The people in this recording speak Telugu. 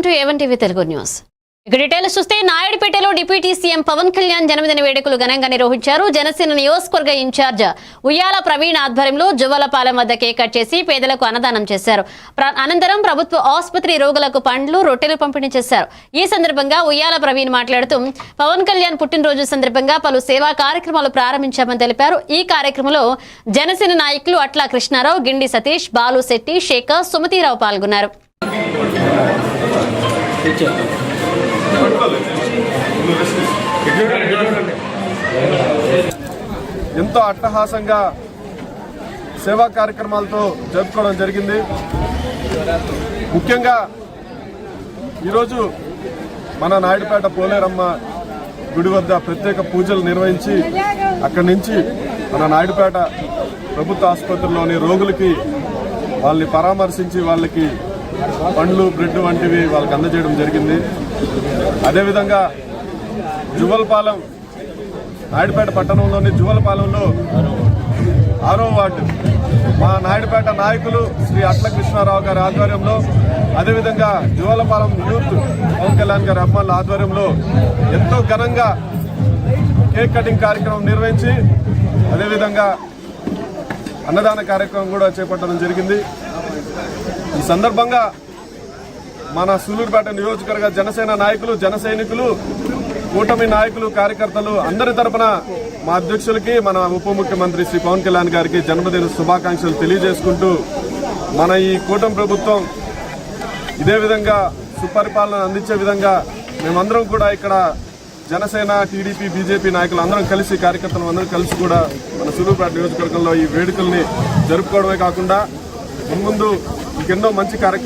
Welcome to A1 TV Telugu news. ఇక డీటెయిల్స్ చూస్తే నాయుడుపేటలో డిప్యూటీ సీఎం పవన్ కళ్యాణ్ జన్మదిన వేడుకలు ఘనంగా నిర్వహించారు. జనసేన నియోజకవర్గ ఇన్ఛార్జ్ ఉయ్యాల ప్రవీణ్ ఆధ్వర్యంలో జువ్వలపాలెం వద్ద కేక్ కట్ చేసి పేదలకు అన్నదానం చేశారు. అనంతరం ప్రభుత్వ ఆసుపత్రి రోగులకు పండ్లు, రొట్టెలు పంపిణీ చేశారు. ఈ సందర్భంగా ఉయ్యాల ప్రవీణ్ మాట్లాడుతూ పవన్ కళ్యాణ్ పుట్టినరోజు సందర్భంగా పలు సేవా కార్యక్రమాలు ప్రారంభించామని తెలిపారు. ఈ కార్యక్రమంలో జనసేన నాయకులు అట్ల కృష్ణారావు, గిండి సతీష్, బాలు శెట్టి, శేఖర్, సుమతిరావు పాల్గొన్నారు. ఎంతో అట్టహాసంగా సేవా కార్యక్రమాలతో జరుపుకోవడం జరిగింది. ముఖ్యంగా ఈరోజు మన నాయుడుపేట పోలేరమ్మ గుడి వద్ద ప్రత్యేక పూజలు నిర్వహించి అక్కడి నుంచి మన నాయుడుపేట ప్రభుత్వ ఆసుపత్రిలోని రోగులకి వాళ్ళని పరామర్శించి వాళ్ళకి పండ్లు, బ్రెడ్ వంటివి వాళ్ళకి అందజేయడం జరిగింది. అదేవిధంగా జువ్వలపాలెం, నాయుడుపేట పట్టణంలోని జువ్వలపాలెంలో 6వ వార్డు మా నాయుడుపేట నాయకులు శ్రీ అట్ల కృష్ణారావు గారి ఆధ్వర్యంలో, అదేవిధంగా జువ్వలపాలెం యూత్ పవన్ కళ్యాణ్ గారి అమ్మాయిల ఆధ్వర్యంలో ఎంతో ఘనంగా కేక్ కటింగ్ కార్యక్రమం నిర్వహించి అదేవిధంగా అన్నదాన కార్యక్రమం కూడా చేపట్టడం జరిగింది. ఈ సందర్భంగా మన సూలూరుపేట నియోజకవర్గ జనసేన నాయకులు, జన సైనికులు, కూటమి నాయకులు, కార్యకర్తలు అందరి తరపున మా అధ్యక్షులకి, మన ఉప ముఖ్యమంత్రి శ్రీ పవన్ కళ్యాణ్ గారికి జన్మదిన శుభాకాంక్షలు తెలియజేసుకుంటూ మన ఈ కూటమి ప్రభుత్వం ఇదే విధంగా సుపరిపాలన అందించే విధంగా మేమందరం కూడా ఇక్కడ జనసేన, టీడీపీ, బీజేపీ నాయకులు అందరం కలిసి, కార్యకర్తలు అందరం కలిసి కూడా మన సూలూరుపేట నియోజకవర్గంలో ఈ వేడుకల్ని జరుపుకోవడమే కాకుండా ముందు ఇంకెన్నో మంచి కార్యక్రమాలు